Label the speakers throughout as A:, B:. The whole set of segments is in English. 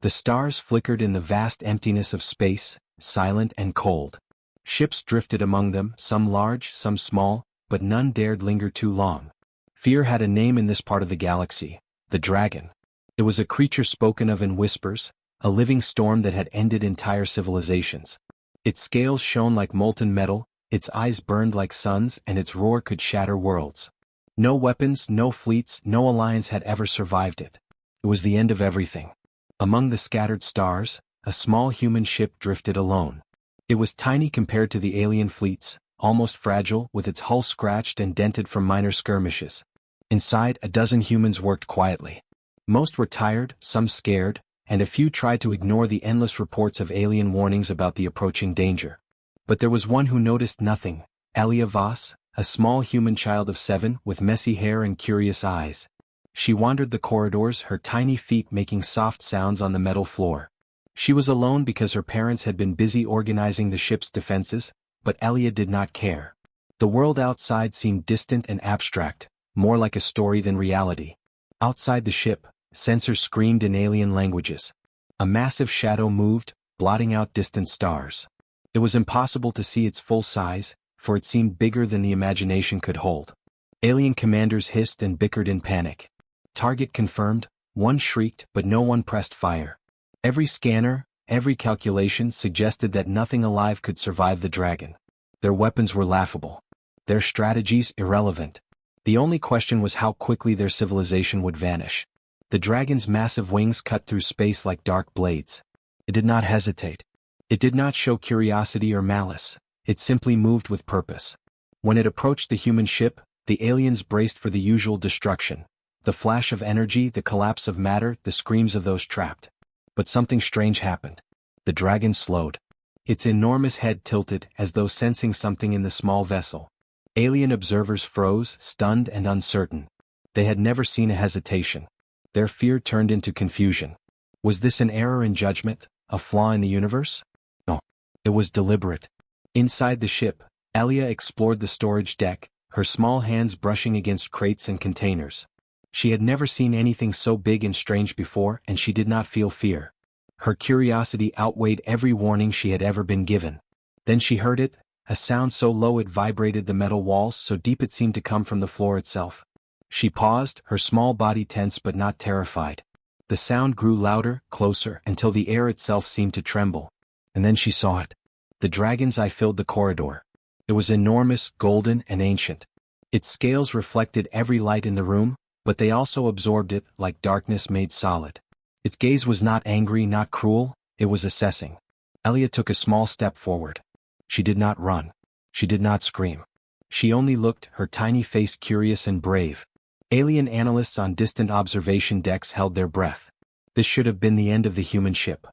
A: The stars flickered in the vast emptiness of space, silent and cold. Ships drifted among them, some large, some small, but none dared linger too long. Fear had a name in this part of the galaxy, the dragon. It was a creature spoken of in whispers, a living storm that had ended entire civilizations. Its scales shone like molten metal, its eyes burned like suns, and its roar could shatter worlds. No weapons, no fleets, no alliance had ever survived it. It was the end of everything. Among the scattered stars, a small human ship drifted alone. It was tiny compared to the alien fleets, almost fragile, with its hull scratched and dented from minor skirmishes. Inside, a dozen humans worked quietly. Most were tired, some scared, and a few tried to ignore the endless reports of alien warnings about the approaching danger. But there was one who noticed nothing, Elia Voss, a small human child of 7 with messy hair and curious eyes. She wandered the corridors, her tiny feet making soft sounds on the metal floor. She was alone because her parents had been busy organizing the ship's defenses, but Elia did not care. The world outside seemed distant and abstract, more like a story than reality. Outside the ship, sensors screamed in alien languages. A massive shadow moved, blotting out distant stars. It was impossible to see its full size, for it seemed bigger than the imagination could hold. Alien commanders hissed and bickered in panic. Target confirmed, one shrieked, but no one pressed fire. Every scanner, every calculation suggested that nothing alive could survive the dragon. Their weapons were laughable. Their strategies irrelevant. The only question was how quickly their civilization would vanish. The dragon's massive wings cut through space like dark blades. It did not hesitate. It did not show curiosity or malice. It simply moved with purpose. When it approached the human ship, the aliens braced for the usual destruction. The flash of energy, the collapse of matter, the screams of those trapped. But something strange happened. The dragon slowed. Its enormous head tilted as though sensing something in the small vessel. Alien observers froze, stunned and uncertain. They had never seen a hesitation. Their fear turned into confusion. Was this an error in judgment, a flaw in the universe? No. It was deliberate. Inside the ship, Elia explored the storage deck, her small hands brushing against crates and containers. She had never seen anything so big and strange before, and she did not feel fear. Her curiosity outweighed every warning she had ever been given. Then she heard it, a sound so low it vibrated the metal walls, so deep it seemed to come from the floor itself. She paused, her small body tense but not terrified. The sound grew louder, closer, until the air itself seemed to tremble. And then she saw it. The dragon's eye filled the corridor. It was enormous, golden, and ancient. Its scales reflected every light in the room, but they also absorbed it, like darkness made solid. Its gaze was not angry, not cruel, it was assessing. Elia took a small step forward. She did not run. She did not scream. She only looked, her tiny face curious and brave. Alien analysts on distant observation decks held their breath. This should have been the end of the human ship.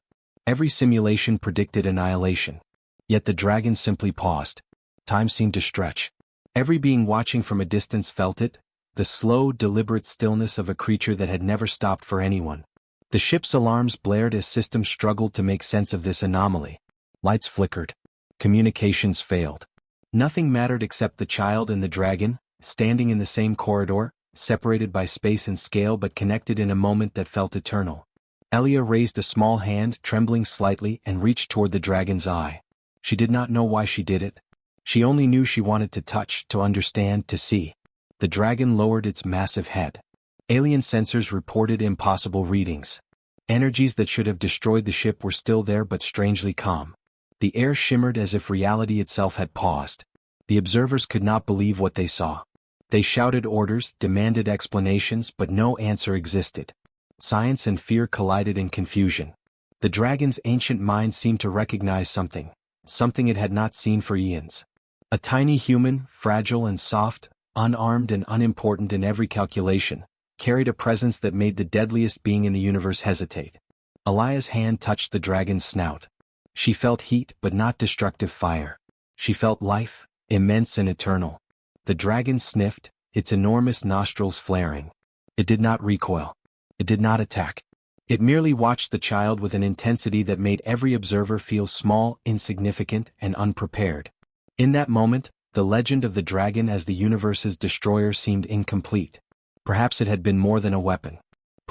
A: Every simulation predicted annihilation. Yet the dragon simply paused. Time seemed to stretch. Every being watching from a distance felt it, the slow, deliberate stillness of a creature that had never stopped for anyone. The ship's alarms blared as systems struggled to make sense of this anomaly. Lights flickered. Communications failed. Nothing mattered except the child and the dragon, standing in the same corridor, separated by space and scale but connected in a moment that felt eternal. Elia raised a small hand, trembling slightly, and reached toward the dragon's eye. She did not know why she did it. She only knew she wanted to touch, to understand, to see. The dragon lowered its massive head. Alien sensors reported impossible readings. Energies that should have destroyed the ship were still there but strangely calm. The air shimmered as if reality itself had paused. The observers could not believe what they saw. They shouted orders, demanded explanations, but no answer existed. Science and fear collided in confusion. The dragon's ancient mind seemed to recognize something it had not seen for eons. A tiny human, fragile and soft, unarmed and unimportant in every calculation, carried a presence that made the deadliest being in the universe hesitate. Elia's hand touched the dragon's snout. She felt heat but not destructive fire. She felt life, immense and eternal. The dragon sniffed, its enormous nostrils flaring. It did not recoil. It did not attack. It merely watched the child with an intensity that made every observer feel small, insignificant, and unprepared. In that moment, the legend of the dragon as the universe's destroyer seemed incomplete. Perhaps it had been more than a weapon.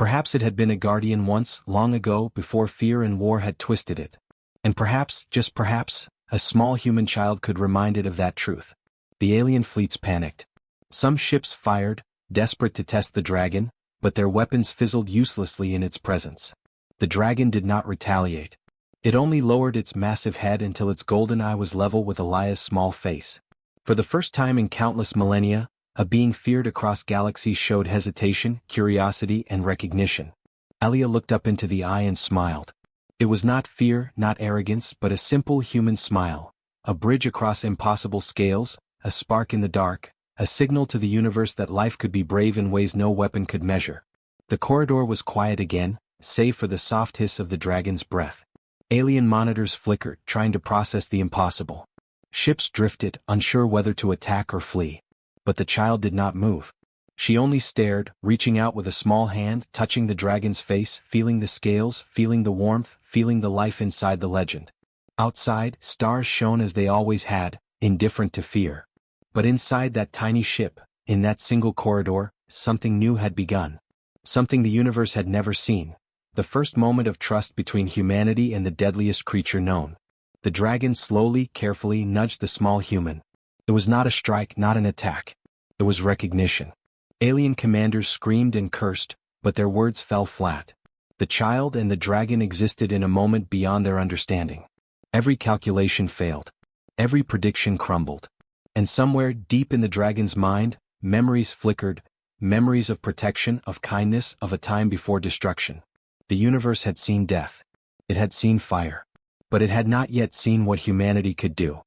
A: Perhaps it had been a guardian once, long ago, before fear and war had twisted it. And perhaps, just perhaps, a small human child could remind it of that truth. The alien fleets panicked. Some ships fired, desperate to test the dragon, but their weapons fizzled uselessly in its presence. The dragon did not retaliate. It only lowered its massive head until its golden eye was level with Elia's small face. For the first time in countless millennia, a being feared across galaxies showed hesitation, curiosity, and recognition. Elia looked up into the eye and smiled. It was not fear, not arrogance, but a simple human smile. A bridge across impossible scales, a spark in the dark, a signal to the universe that life could be brave in ways no weapon could measure. The corridor was quiet again, save for the soft hiss of the dragon's breath. Alien monitors flickered, trying to process the impossible. Ships drifted, unsure whether to attack or flee. But the child did not move. She only stared, reaching out with a small hand, touching the dragon's face, feeling the scales, feeling the warmth, feeling the life inside the legend. Outside, stars shone as they always had, indifferent to fear. But inside that tiny ship, in that single corridor, something new had begun. Something the universe had never seen. The first moment of trust between humanity and the deadliest creature known. The dragon slowly, carefully nudged the small human. It was not a strike, not an attack. It was recognition. Alien commanders screamed and cursed, but their words fell flat. The child and the dragon existed in a moment beyond their understanding. Every calculation failed. Every prediction crumbled. And somewhere deep in the dragon's mind, memories flickered, memories of protection, of kindness, of a time before destruction. The universe had seen death. It had seen fire. But it had not yet seen what humanity could do.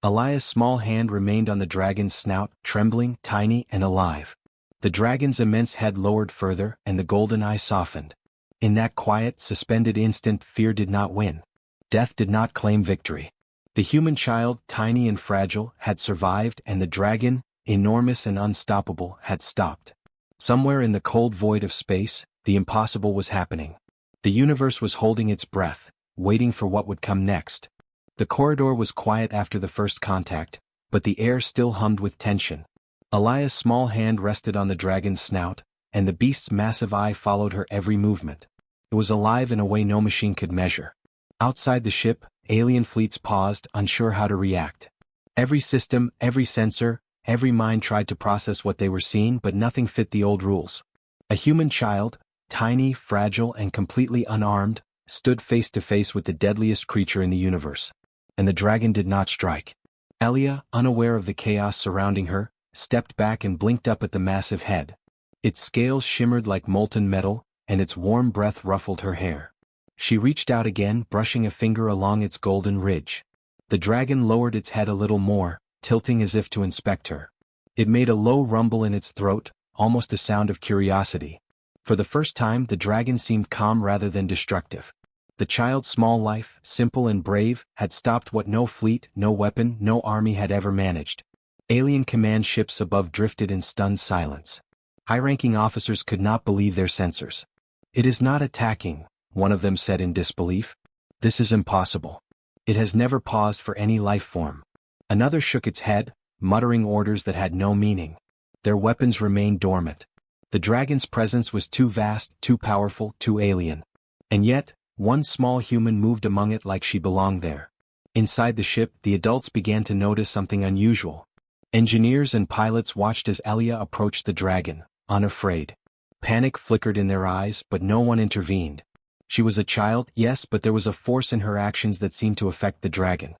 A: Elia's small hand remained on the dragon's snout, trembling, tiny, and alive. The dragon's immense head lowered further, and the golden eye softened. In that quiet, suspended instant, fear did not win. Death did not claim victory. The human child, tiny and fragile, had survived, and the dragon, enormous and unstoppable, had stopped. Somewhere in the cold void of space, the impossible was happening. The universe was holding its breath, waiting for what would come next. The corridor was quiet after the first contact, but the air still hummed with tension. Elia's small hand rested on the dragon's snout, and the beast's massive eye followed her every movement. It was alive in a way no machine could measure. Outside the ship, alien fleets paused, unsure how to react. Every system, every sensor, every mind tried to process what they were seeing, but nothing fit the old rules. A human child, tiny, fragile, and completely unarmed, stood face to face with the deadliest creature in the universe. And the dragon did not strike. Elia, unaware of the chaos surrounding her, stepped back and blinked up at the massive head. Its scales shimmered like molten metal, and its warm breath ruffled her hair. She reached out again, brushing a finger along its golden ridge. The dragon lowered its head a little more, tilting as if to inspect her. It made a low rumble in its throat, almost a sound of curiosity. For the first time, the dragon seemed calm rather than destructive. The child's small life, simple and brave, had stopped what no fleet, no weapon, no army had ever managed. Alien command ships above drifted in stunned silence. High-ranking officers could not believe their sensors. "It is not attacking," one of them said in disbelief. "This is impossible. It has never paused for any life form." Another shook its head, muttering orders that had no meaning. Their weapons remained dormant. The dragon's presence was too vast, too powerful, too alien. And yet, one small human moved among it like she belonged there. Inside the ship, the adults began to notice something unusual. Engineers and pilots watched as Elia approached the dragon, unafraid. Panic flickered in their eyes, but no one intervened. She was a child, yes, but there was a force in her actions that seemed to affect the dragon.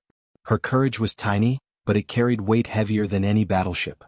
A: Her courage was tiny, but it carried weight heavier than any battleship.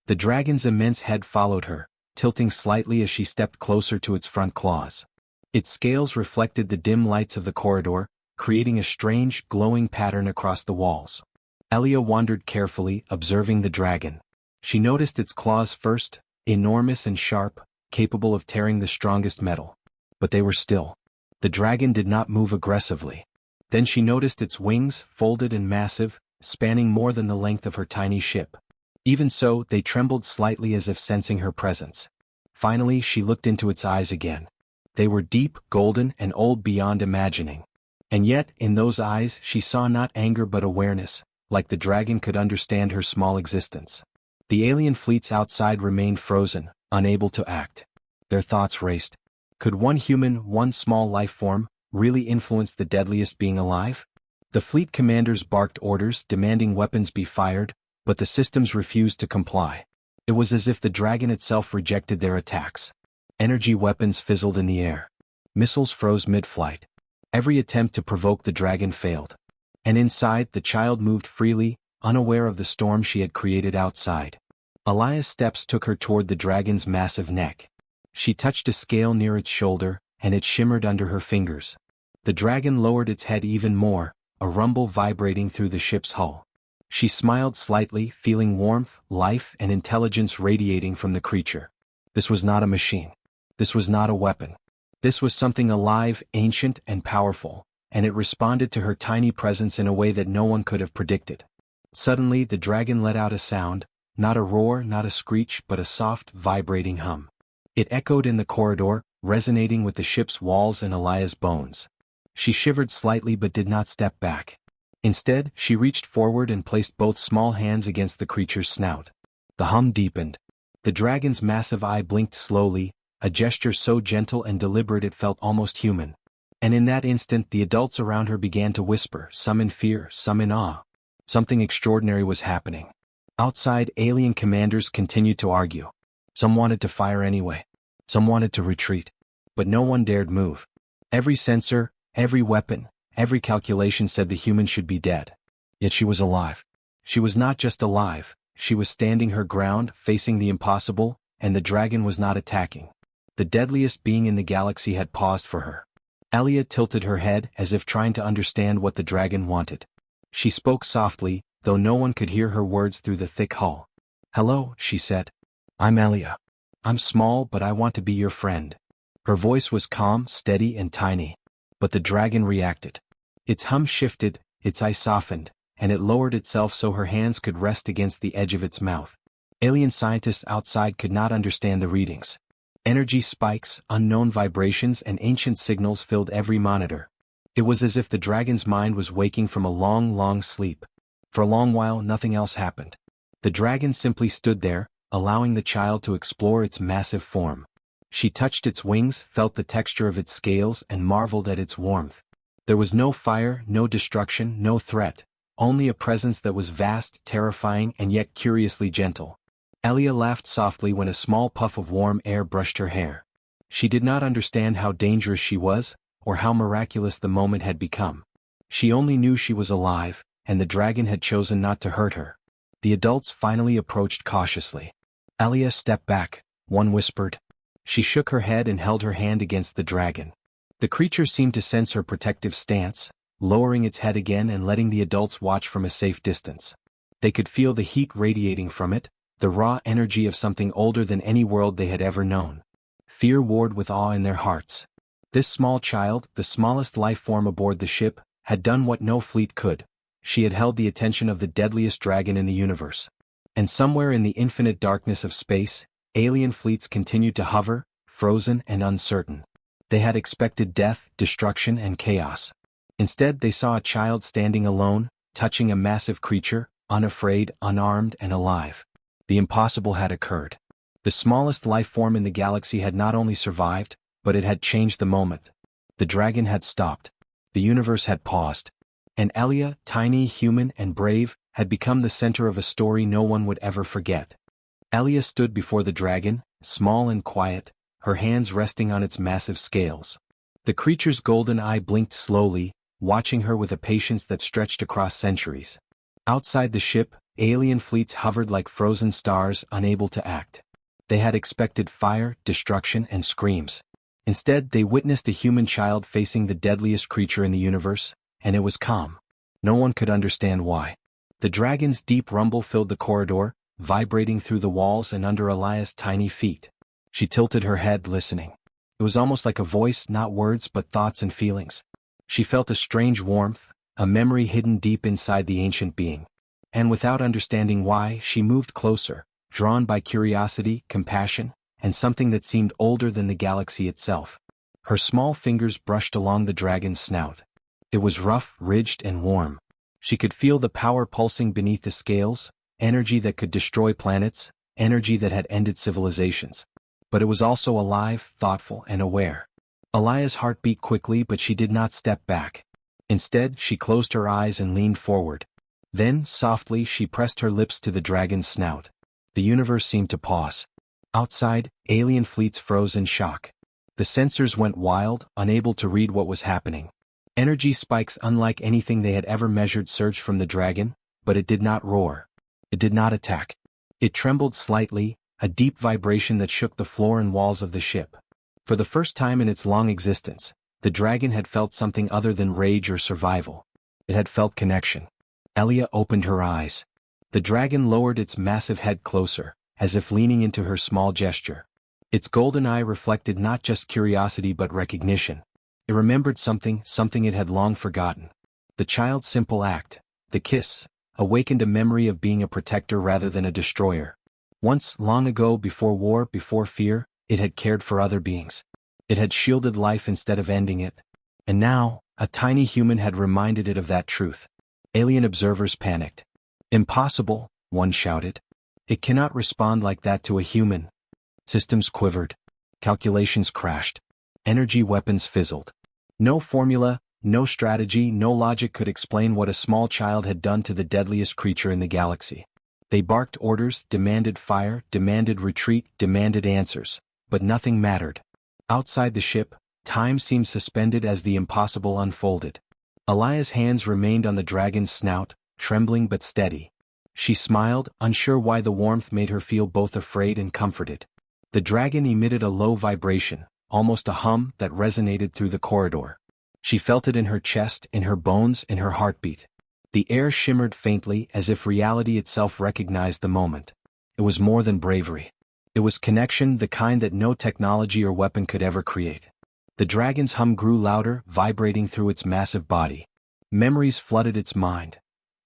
A: The dragon's immense head followed her, tilting slightly as she stepped closer to its front claws. Its scales reflected the dim lights of the corridor, creating a strange, glowing pattern across the walls. Elia wandered carefully, observing the dragon. She noticed its claws first, enormous and sharp, capable of tearing the strongest metal. But they were still. The dragon did not move aggressively. Then she noticed its wings, folded and massive, spanning more than the length of her tiny ship. Even so, they trembled slightly as if sensing her presence. Finally, she looked into its eyes again. They were deep, golden, and old beyond imagining. And yet, in those eyes, she saw not anger but awareness, like the dragon could understand her small existence. The alien fleets outside remained frozen, unable to act. Their thoughts raced. Could one human, one small life form, really influence the deadliest being alive? The fleet commanders barked orders demanding weapons be fired, but the systems refused to comply. It was as if the dragon itself rejected their attacks. Energy weapons fizzled in the air. Missiles froze mid-flight. Every attempt to provoke the dragon failed. And inside, the child moved freely, unaware of the storm she had created outside. Elia's steps took her toward the dragon's massive neck. She touched a scale near its shoulder, and it shimmered under her fingers. The dragon lowered its head even more, a rumble vibrating through the ship's hull. She smiled slightly, feeling warmth, life, and intelligence radiating from the creature. This was not a machine. This was not a weapon. This was something alive, ancient, and powerful, and it responded to her tiny presence in a way that no one could have predicted. Suddenly, the dragon let out a sound, not a roar, not a screech, but a soft, vibrating hum. It echoed in the corridor, resonating with the ship's walls and Elia's bones. She shivered slightly but did not step back. Instead, she reached forward and placed both small hands against the creature's snout. The hum deepened. The dragon's massive eye blinked slowly, a gesture so gentle and deliberate it felt almost human. And in that instant the adults around her began to whisper, some in fear, some in awe. Something extraordinary was happening. Outside, alien commanders continued to argue. Some wanted to fire anyway. Some wanted to retreat. But no one dared move. Every sensor, every weapon, every calculation said the human should be dead. Yet she was alive. She was not just alive, she was standing her ground, facing the impossible, and the dragon was not attacking. The deadliest being in the galaxy had paused for her. Elia tilted her head as if trying to understand what the dragon wanted. She spoke softly, though no one could hear her words through the thick hull. "Hello," she said. "I'm Elia. I'm small, but I want to be your friend." Her voice was calm, steady, and tiny. But the dragon reacted. Its hum shifted, its eye softened, and it lowered itself so her hands could rest against the edge of its mouth. Alien scientists outside could not understand the readings. Energy spikes, unknown vibrations, and ancient signals filled every monitor. It was as if the dragon's mind was waking from a long, long sleep. For a long while, nothing else happened. The dragon simply stood there, allowing the child to explore its massive form. She touched its wings, felt the texture of its scales, and marveled at its warmth. There was no fire, no destruction, no threat, only a presence that was vast, terrifying, and yet curiously gentle. Elia laughed softly when a small puff of warm air brushed her hair. She did not understand how dangerous she was, or how miraculous the moment had become. She only knew she was alive, and the dragon had chosen not to hurt her. The adults finally approached cautiously. Elia stepped back, one whispered. She shook her head and held her hand against the dragon. The creature seemed to sense her protective stance, lowering its head again and letting the adults watch from a safe distance. They could feel the heat radiating from it, the raw energy of something older than any world they had ever known. Fear warred with awe in their hearts. This small child, the smallest life form aboard the ship, had done what no fleet could. She had held the attention of the deadliest dragon in the universe. And somewhere in the infinite darkness of space, alien fleets continued to hover, frozen and uncertain. They had expected death, destruction, and chaos. Instead, they saw a child standing alone, touching a massive creature, unafraid, unarmed, and alive. The impossible had occurred. The smallest life form in the galaxy had not only survived, but it had changed the moment. The dragon had stopped. The universe had paused. And Elia, tiny, human, and brave, had become the center of a story no one would ever forget. Elia stood before the dragon, small and quiet, her hands resting on its massive scales. The creature's golden eye blinked slowly, watching her with a patience that stretched across centuries. Outside the ship, alien fleets hovered like frozen stars, unable to act. They had expected fire, destruction, and screams. Instead, they witnessed a human child facing the deadliest creature in the universe, and it was calm. No one could understand why. The dragon's deep rumble filled the corridor, vibrating through the walls and under Elia's tiny feet. She tilted her head, listening. It was almost like a voice, not words but thoughts and feelings. She felt a strange warmth, a memory hidden deep inside the ancient being. And without understanding why, she moved closer, drawn by curiosity, compassion, and something that seemed older than the galaxy itself. Her small fingers brushed along the dragon's snout. It was rough, ridged, and warm. She could feel the power pulsing beneath the scales, energy that could destroy planets, energy that had ended civilizations. But it was also alive, thoughtful, and aware. Alia's heart beat quickly, but she did not step back. Instead, she closed her eyes and leaned forward. Then, softly, she pressed her lips to the dragon's snout. The universe seemed to pause. Outside, alien fleets froze in shock. The sensors went wild, unable to read what was happening. Energy spikes unlike anything they had ever measured surged from the dragon, but it did not roar. It did not attack. It trembled slightly, a deep vibration that shook the floor and walls of the ship. For the first time in its long existence, the dragon had felt something other than rage or survival. It had felt connection. Elia opened her eyes. The dragon lowered its massive head closer, as if leaning into her small gesture. Its golden eye reflected not just curiosity but recognition. It remembered something it had long forgotten. The child's simple act, the kiss, awakened a memory of being a protector rather than a destroyer. Once, long ago, before war, before fear, it had cared for other beings. It had shielded life instead of ending it. And now, a tiny human had reminded it of that truth. Alien observers panicked. "Impossible," one shouted. "It cannot respond like that to a human." Systems quivered. Calculations crashed. Energy weapons fizzled. No formula, no strategy, no logic could explain what a small child had done to the deadliest creature in the galaxy. They barked orders, demanded fire, demanded retreat, demanded answers. But nothing mattered. Outside the ship, time seemed suspended as the impossible unfolded. Alia's hands remained on the dragon's snout, trembling but steady. She smiled, unsure why the warmth made her feel both afraid and comforted. The dragon emitted a low vibration, almost a hum, that resonated through the corridor. She felt it in her chest, in her bones, in her heartbeat. The air shimmered faintly, as if reality itself recognized the moment. It was more than bravery. It was connection, the kind that no technology or weapon could ever create. The dragon's hum grew louder, vibrating through its massive body. Memories flooded its mind.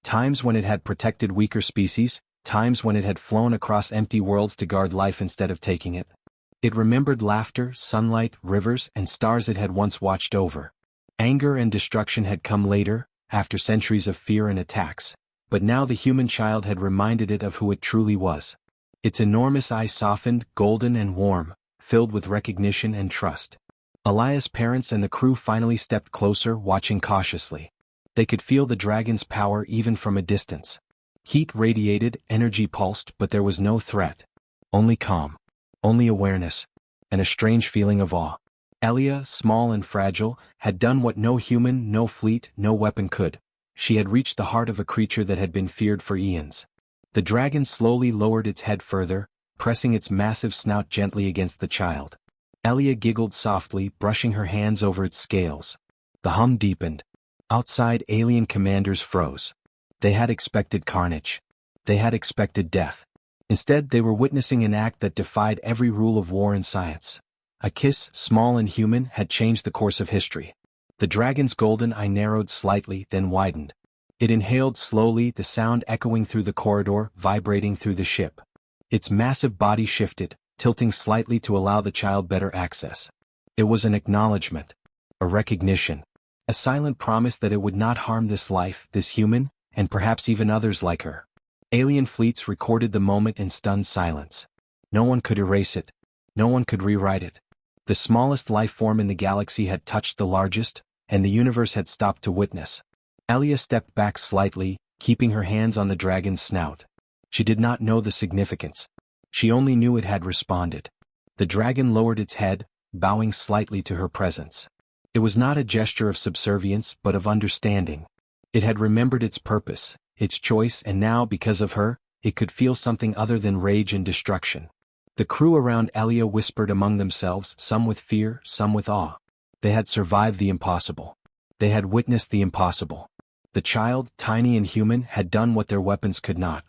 A: Times when it had protected weaker species, times when it had flown across empty worlds to guard life instead of taking it. It remembered laughter, sunlight, rivers, and stars it had once watched over. Anger and destruction had come later, after centuries of fear and attacks, but now the human child had reminded it of who it truly was. Its enormous eyes softened, golden and warm, filled with recognition and trust. Alia's parents and the crew finally stepped closer, watching cautiously. They could feel the dragon's power even from a distance. Heat radiated, energy pulsed, but there was no threat. Only calm. Only awareness. And a strange feeling of awe. Elia, small and fragile, had done what no human, no fleet, no weapon could. She had reached the heart of a creature that had been feared for eons. The dragon slowly lowered its head further, pressing its massive snout gently against the child. Elia giggled softly, brushing her hands over its scales. The hum deepened. Outside, alien commanders froze. They had expected carnage. They had expected death. Instead, they were witnessing an act that defied every rule of war and science. A kiss, small and human, had changed the course of history. The dragon's golden eye narrowed slightly, then widened. It inhaled slowly, the sound echoing through the corridor, vibrating through the ship. Its massive body shifted, tilting slightly to allow the child better access. It was an acknowledgement. A recognition. A silent promise that it would not harm this life, this human, and perhaps even others like her. Alien fleets recorded the moment in stunned silence. No one could erase it. No one could rewrite it. The smallest life form in the galaxy had touched the largest, and the universe had stopped to witness. Elia stepped back slightly, keeping her hands on the dragon's snout. She did not know the significance. She only knew it had responded. The dragon lowered its head, bowing slightly to her presence. It was not a gesture of subservience but of understanding. It had remembered its purpose, its choice, and now, because of her, it could feel something other than rage and destruction. The crew around Elia whispered among themselves, some with fear, some with awe. They had survived the impossible. They had witnessed the impossible. The child, tiny and human, had done what their weapons could not.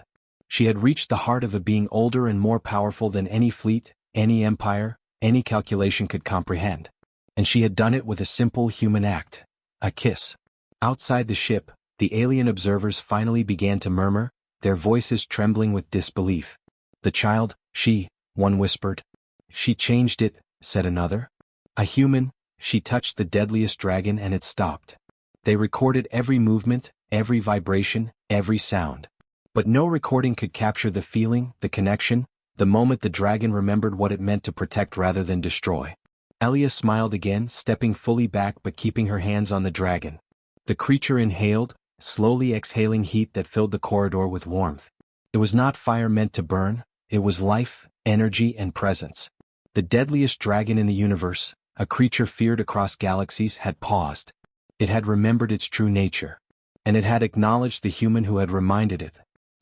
A: She had reached the heart of a being older and more powerful than any fleet, any empire, any calculation could comprehend. And she had done it with a simple human act. A kiss. Outside the ship, the alien observers finally began to murmur, their voices trembling with disbelief. "The child, one whispered. "She changed it," said another. "A human, she touched the deadliest dragon and it stopped." They recorded every movement, every vibration, every sound. But no recording could capture the feeling, the connection, the moment the dragon remembered what it meant to protect rather than destroy. Elia smiled again, stepping fully back but keeping her hands on the dragon. The creature inhaled, slowly exhaling heat that filled the corridor with warmth. It was not fire meant to burn, it was life, energy and presence. The deadliest dragon in the universe, a creature feared across galaxies, had paused. It had remembered its true nature. And it had acknowledged the human who had reminded it.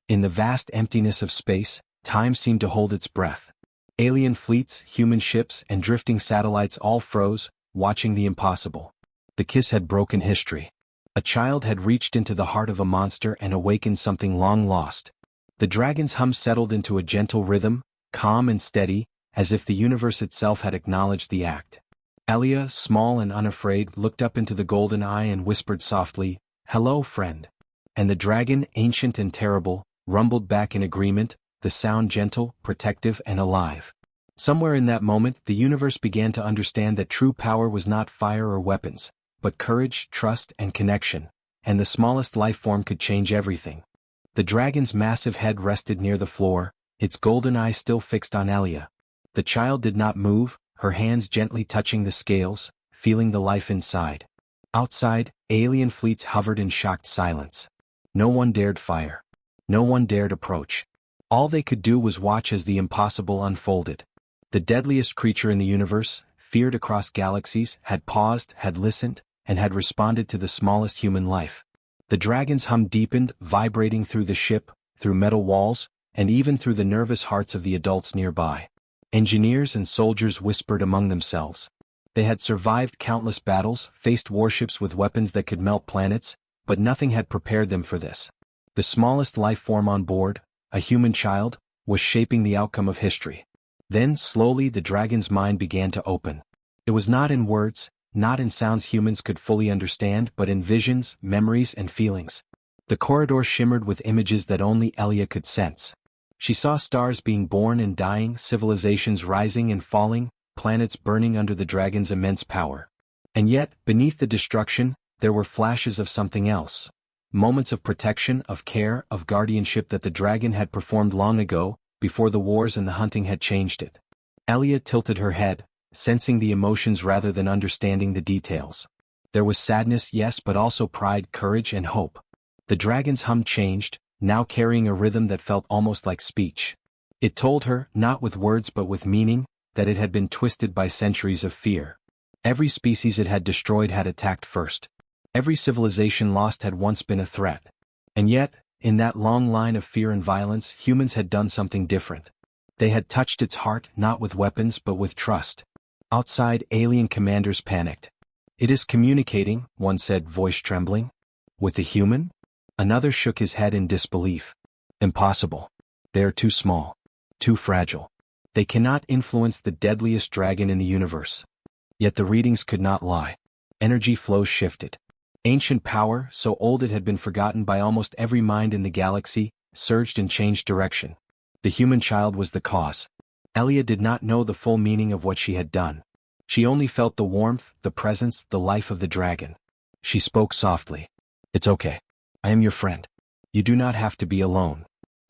A: In the vast emptiness of space, time seemed to hold its breath. Alien fleets, human ships, and drifting satellites all froze, watching the impossible. The kiss had broken history. A child had reached into the heart of a monster and awakened something long lost. The dragon's hum settled into a gentle rhythm, calm and steady, as if the universe itself had acknowledged the act. Elia, small and unafraid, looked up into the golden eye and whispered softly, "Hello, friend." And the dragon, ancient and terrible, rumbled back in agreement, the sound gentle, protective and alive. Somewhere in that moment, the universe began to understand that true power was not fire or weapons, but courage, trust and connection, and the smallest life form could change everything. The dragon's massive head rested near the floor, its golden eye still fixed on Elia. The child did not move, her hands gently touching the scales, feeling the life inside. Outside, alien fleets hovered in shocked silence. No one dared fire. No one dared approach. All they could do was watch as the impossible unfolded. The deadliest creature in the universe, feared across galaxies, had paused, had listened, and had responded to the smallest human life. The dragon's hum deepened, vibrating through the ship, through metal walls, and even through the nervous hearts of the adults nearby. Engineers and soldiers whispered among themselves. They had survived countless battles, faced warships with weapons that could melt planets, but nothing had prepared them for this. The smallest life form on board, a human child, was shaping the outcome of history. Then, slowly, the dragon's mind began to open. It was not in words, not in sounds humans could fully understand, but in visions, memories, and feelings. The corridor shimmered with images that only Elia could sense. She saw stars being born and dying, civilizations rising and falling, planets burning under the dragon's immense power. And yet, beneath the destruction, there were flashes of something else. Moments of protection, of care, of guardianship that the dragon had performed long ago, before the wars and the hunting had changed it. Elia tilted her head, sensing the emotions rather than understanding the details. There was sadness, yes, but also pride, courage, and hope. The dragon's hum changed, now carrying a rhythm that felt almost like speech. It told her, not with words but with meaning, that it had been twisted by centuries of fear. Every species it had destroyed had attacked first. Every civilization lost had once been a threat. And yet, in that long line of fear and violence, humans had done something different. They had touched its heart, not with weapons but with trust. Outside, alien commanders panicked. "It is communicating," one said, voice trembling. "With a human?" Another shook his head in disbelief. "Impossible. They are too small. Too fragile. They cannot influence the deadliest dragon in the universe." Yet the readings could not lie. Energy flows shifted. Ancient power, so old it had been forgotten by almost every mind in the galaxy, surged and changed direction. The human child was the cause. Elia did not know the full meaning of what she had done. She only felt the warmth, the presence, the life of the dragon. She spoke softly. "It's okay. I am your friend. You do not have to be alone."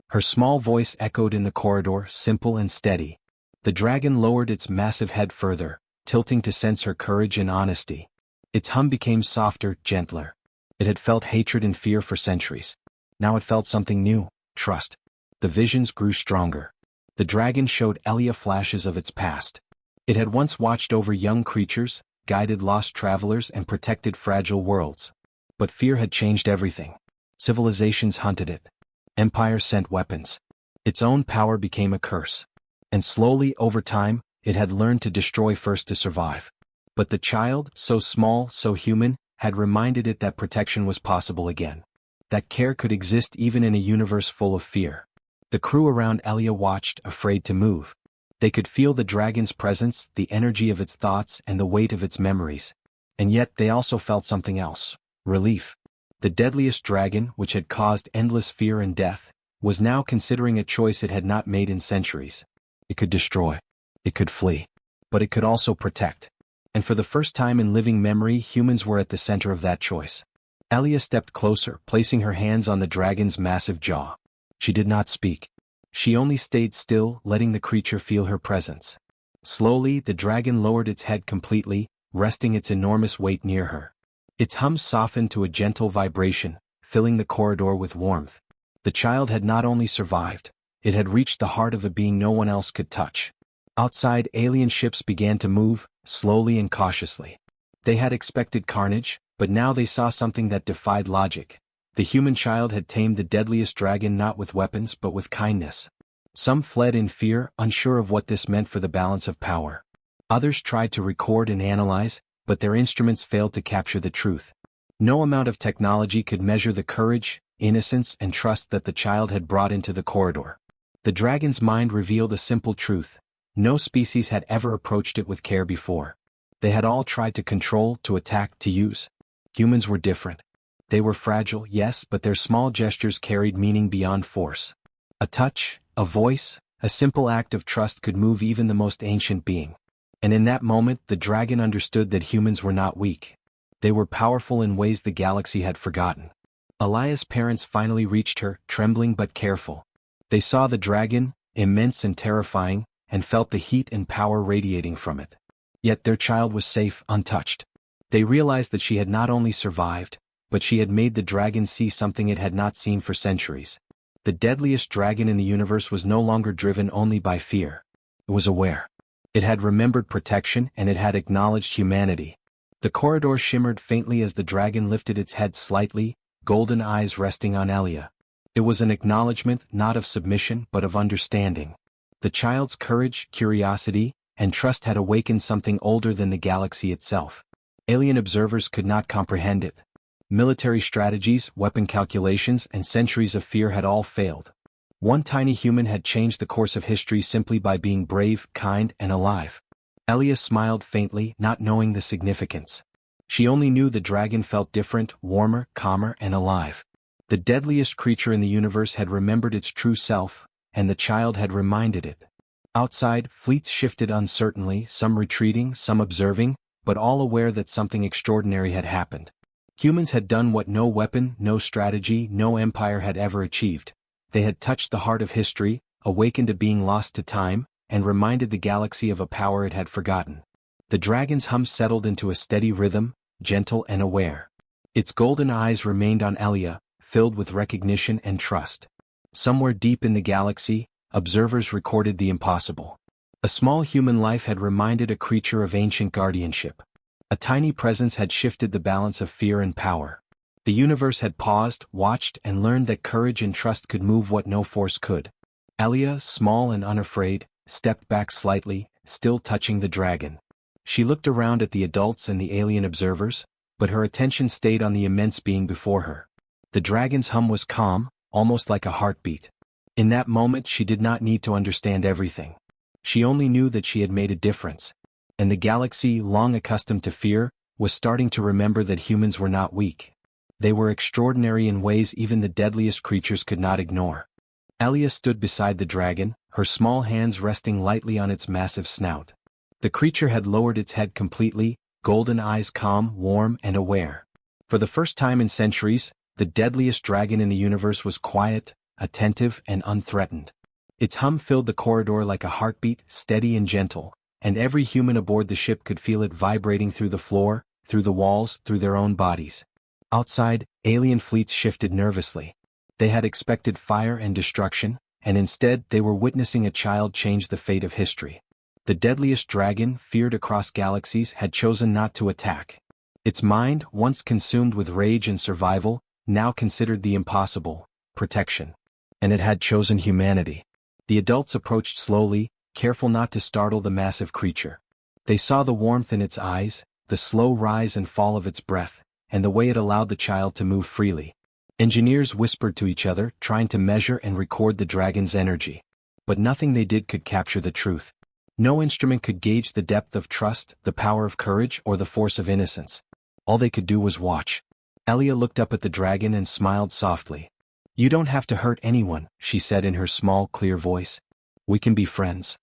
A: Her small voice echoed in the corridor, simple and steady. The dragon lowered its massive head further, tilting to sense her courage and honesty. Its hum became softer, gentler. It had felt hatred and fear for centuries. Now it felt something new, trust. The visions grew stronger. The dragon showed Elia flashes of its past. It had once watched over young creatures, guided lost travelers and protected fragile worlds. But fear had changed everything. Civilizations hunted it. Empires sent weapons. Its own power became a curse. And slowly, over time, it had learned to destroy first to survive. But the child, so small, so human, had reminded it that protection was possible again. That care could exist even in a universe full of fear. The crew around Elia watched, afraid to move. They could feel the dragon's presence, the energy of its thoughts, and the weight of its memories. And yet they also felt something else. Relief. The deadliest dragon, which had caused endless fear and death, was now considering a choice it had not made in centuries. It could destroy. It could flee. But it could also protect. And for the first time in living memory, humans were at the center of that choice. Elia stepped closer, placing her hands on the dragon's massive jaw. She did not speak. She only stayed still, letting the creature feel her presence. Slowly, the dragon lowered its head completely, resting its enormous weight near her. Its hum softened to a gentle vibration, filling the corridor with warmth. The child had not only survived, it had reached the heart of a being no one else could touch. Outside, alien ships began to move, slowly and cautiously. They had expected carnage, but now they saw something that defied logic. The human child had tamed the deadliest dragon not with weapons but with kindness. Some fled in fear, unsure of what this meant for the balance of power. Others tried to record and analyze, but their instruments failed to capture the truth. No amount of technology could measure the courage, innocence, and trust that the child had brought into the corridor. The dragon's mind revealed a simple truth. No species had ever approached it with care before. They had all tried to control, to attack, to use. Humans were different. They were fragile, yes, but their small gestures carried meaning beyond force. A touch, a voice, a simple act of trust could move even the most ancient being. And in that moment, the dragon understood that humans were not weak. They were powerful in ways the galaxy had forgotten. Alia's parents finally reached her, trembling but careful. They saw the dragon, immense and terrifying, and felt the heat and power radiating from it. Yet their child was safe, untouched. They realized that she had not only survived, but she had made the dragon see something it had not seen for centuries. The deadliest dragon in the universe was no longer driven only by fear. It was aware. It had remembered protection and it had acknowledged humanity. The corridor shimmered faintly as the dragon lifted its head slightly, golden eyes resting on Elia. It was an acknowledgement not of submission but of understanding. The child's courage, curiosity, and trust had awakened something older than the galaxy itself. Alien observers could not comprehend it. Military strategies, weapon calculations, and centuries of fear had all failed. One tiny human had changed the course of history simply by being brave, kind, and alive. Elia smiled faintly, not knowing the significance. She only knew the dragon felt different, warmer, calmer, and alive. The deadliest creature in the universe had remembered its true self, and the child had reminded it. Outside, fleets shifted uncertainly, some retreating, some observing, but all aware that something extraordinary had happened. Humans had done what no weapon, no strategy, no empire had ever achieved. They had touched the heart of history, awakened a being lost to time, and reminded the galaxy of a power it had forgotten. The dragon's hum settled into a steady rhythm, gentle and aware. Its golden eyes remained on Elia, filled with recognition and trust. Somewhere deep in the galaxy, observers recorded the impossible. A small human life had reminded a creature of ancient guardianship. A tiny presence had shifted the balance of fear and power. The universe had paused, watched, and learned that courage and trust could move what no force could. Elia, small and unafraid, stepped back slightly, still touching the dragon. She looked around at the adults and the alien observers, but her attention stayed on the immense being before her. The dragon's hum was calm, almost like a heartbeat. In that moment she did not need to understand everything. She only knew that she had made a difference. And the galaxy, long accustomed to fear, was starting to remember that humans were not weak. They were extraordinary in ways even the deadliest creatures could not ignore. Elia stood beside the dragon, her small hands resting lightly on its massive snout. The creature had lowered its head completely, golden eyes calm, warm, and aware. For the first time in centuries, the deadliest dragon in the universe was quiet, attentive, and unthreatened. Its hum filled the corridor like a heartbeat, steady and gentle, and every human aboard the ship could feel it vibrating through the floor, through the walls, through their own bodies. Outside, alien fleets shifted nervously. They had expected fire and destruction, and instead they were witnessing a child change the fate of history. The deadliest dragon, feared across galaxies, had chosen not to attack. Its mind, once consumed with rage and survival, now considered the impossible, protection. And it had chosen humanity. The adults approached slowly, careful not to startle the massive creature. They saw the warmth in its eyes, the slow rise and fall of its breath, and the way it allowed the child to move freely. Engineers whispered to each other, trying to measure and record the dragon's energy. But nothing they did could capture the truth. No instrument could gauge the depth of trust, the power of courage, or the force of innocence. All they could do was watch. Elia looked up at the dragon and smiled softly. "You don't have to hurt anyone," she said in her small, clear voice. "We can be friends."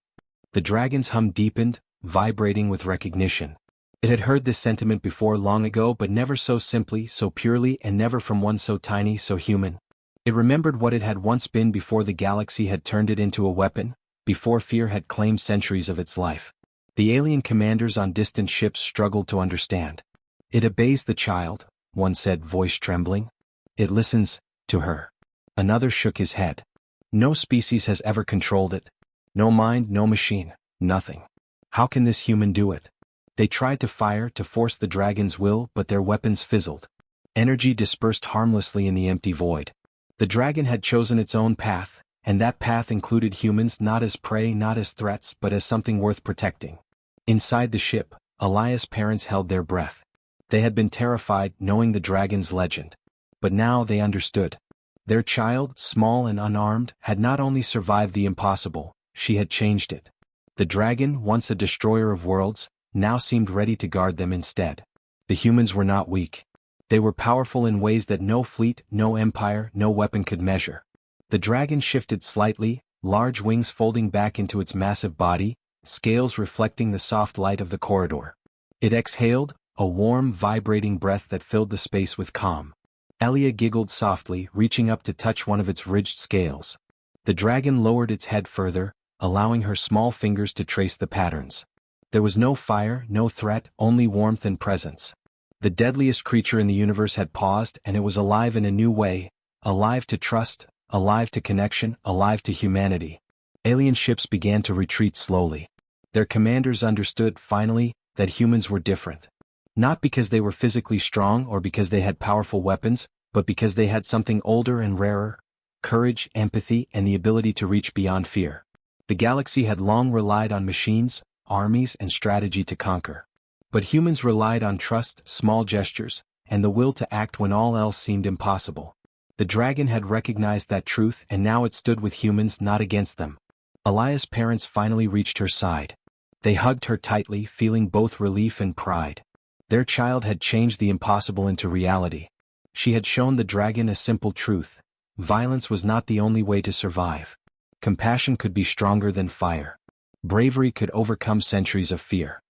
A: The dragon's hum deepened, vibrating with recognition. It had heard this sentiment before long ago, but never so simply, so purely, and never from one so tiny, so human. It remembered what it had once been before the galaxy had turned it into a weapon, before fear had claimed centuries of its life. The alien commanders on distant ships struggled to understand. It obeys the child, one said, voice trembling. It listens to her. Another shook his head. No species has ever controlled it. No mind, no machine, nothing. How can this human do it? They tried to fire to force the dragon's will, but their weapons fizzled. Energy dispersed harmlessly in the empty void. The dragon had chosen its own path, and that path included humans not as prey, not as threats, but as something worth protecting. Inside the ship, Elias' parents held their breath. They had been terrified, knowing the dragon's legend. But now they understood. Their child, small and unarmed, had not only survived the impossible, she had changed it. The dragon, once a destroyer of worlds, now seemed ready to guard them instead. The humans were not weak. They were powerful in ways that no fleet, no empire, no weapon could measure. The dragon shifted slightly, large wings folding back into its massive body, scales reflecting the soft light of the corridor. It exhaled, a warm, vibrating breath that filled the space with calm. Elia giggled softly, reaching up to touch one of its ridged scales. The dragon lowered its head further, allowing her small fingers to trace the patterns. There was no fire, no threat, only warmth and presence. The deadliest creature in the universe had paused, and it was alive in a new way, alive to trust, alive to connection, alive to humanity. Alien ships began to retreat slowly. Their commanders understood, finally, that humans were different. Not because they were physically strong or because they had powerful weapons, but because they had something older and rarer: courage, empathy, and the ability to reach beyond fear. The galaxy had long relied on machines, armies, and strategy to conquer. But humans relied on trust, small gestures, and the will to act when all else seemed impossible. The dragon had recognized that truth, and now it stood with humans, not against them. Elias' parents finally reached her side. They hugged her tightly, feeling both relief and pride. Their child had changed the impossible into reality. She had shown the dragon a simple truth: violence was not the only way to survive. Compassion could be stronger than fire. Bravery could overcome centuries of fear.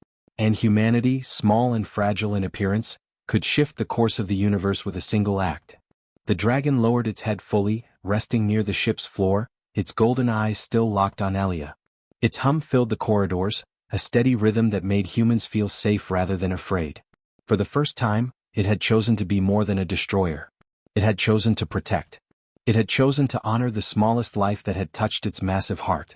A: And humanity, small and fragile in appearance, could shift the course of the universe with a single act. The dragon lowered its head fully, resting near the ship's floor, its golden eyes still locked on Elia. Its hum filled the corridors, a steady rhythm that made humans feel safe rather than afraid. For the first time, it had chosen to be more than a destroyer. It had chosen to protect. It had chosen to honor the smallest life that had touched its massive heart.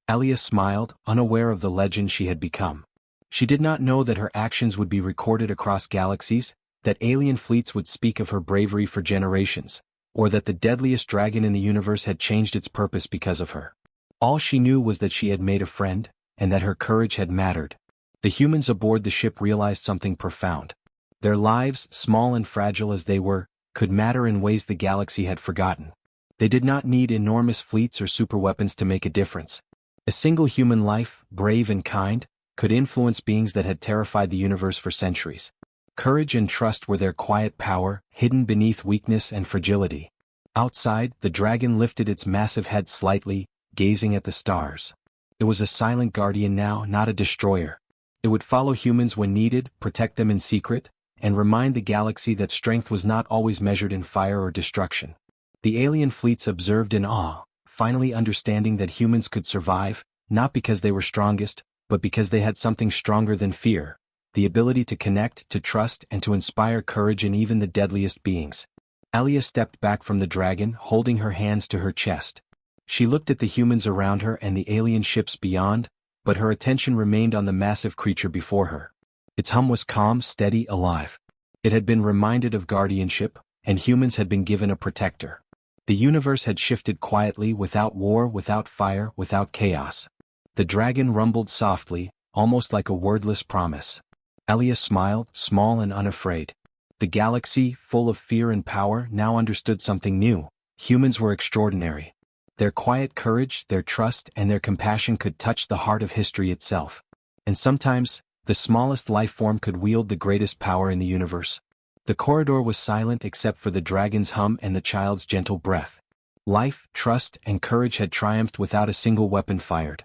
A: Elia smiled, unaware of the legend she had become. She did not know that her actions would be recorded across galaxies, that alien fleets would speak of her bravery for generations, or that the deadliest dragon in the universe had changed its purpose because of her. All she knew was that she had made a friend, and that her courage had mattered. The humans aboard the ship realized something profound. Their lives, small and fragile as they were, could matter in ways the galaxy had forgotten. They did not need enormous fleets or superweapons to make a difference. A single human life, brave and kind, could influence beings that had terrified the universe for centuries. Courage and trust were their quiet power, hidden beneath weakness and fragility. Outside, the dragon lifted its massive head slightly, gazing at the stars. It was a silent guardian now, not a destroyer. It would follow humans when needed, protect them in secret, and remind the galaxy that strength was not always measured in fire or destruction. The alien fleets observed in awe, finally understanding that humans could survive, not because they were strongest, but because they had something stronger than fear: the ability to connect, to trust, and to inspire courage in even the deadliest beings. Elia stepped back from the dragon, holding her hands to her chest. She looked at the humans around her and the alien ships beyond, but her attention remained on the massive creature before her. Its hum was calm, steady, alive. It had been reminded of guardianship, and humans had been given a protector. The universe had shifted quietly, without war, without fire, without chaos. The dragon rumbled softly, almost like a wordless promise. Elia smiled, small and unafraid. The galaxy, full of fear and power, now understood something new. Humans were extraordinary. Their quiet courage, their trust, and their compassion could touch the heart of history itself. And sometimes, the smallest life form could wield the greatest power in the universe. The corridor was silent except for the dragon's hum and the child's gentle breath. Life, trust, and courage had triumphed without a single weapon fired.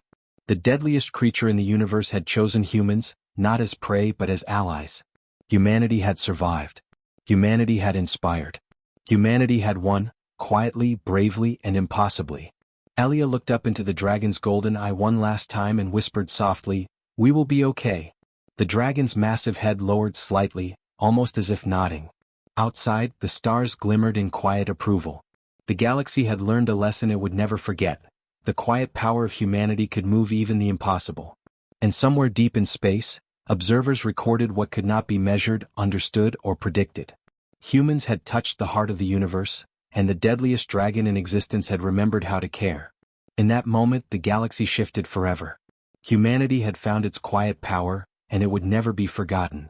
A: The deadliest creature in the universe had chosen humans, not as prey but as allies. Humanity had survived. Humanity had inspired. Humanity had won, quietly, bravely, and impossibly. Elia looked up into the dragon's golden eye one last time and whispered softly, "We will be okay." The dragon's massive head lowered slightly, almost as if nodding. Outside, the stars glimmered in quiet approval. The galaxy had learned a lesson it would never forget. The quiet power of humanity could move even the impossible. And somewhere deep in space, observers recorded what could not be measured, understood, or predicted. Humans had touched the heart of the universe, and the deadliest dragon in existence had remembered how to care. In that moment, the galaxy shifted forever. Humanity had found its quiet power, and it would never be forgotten.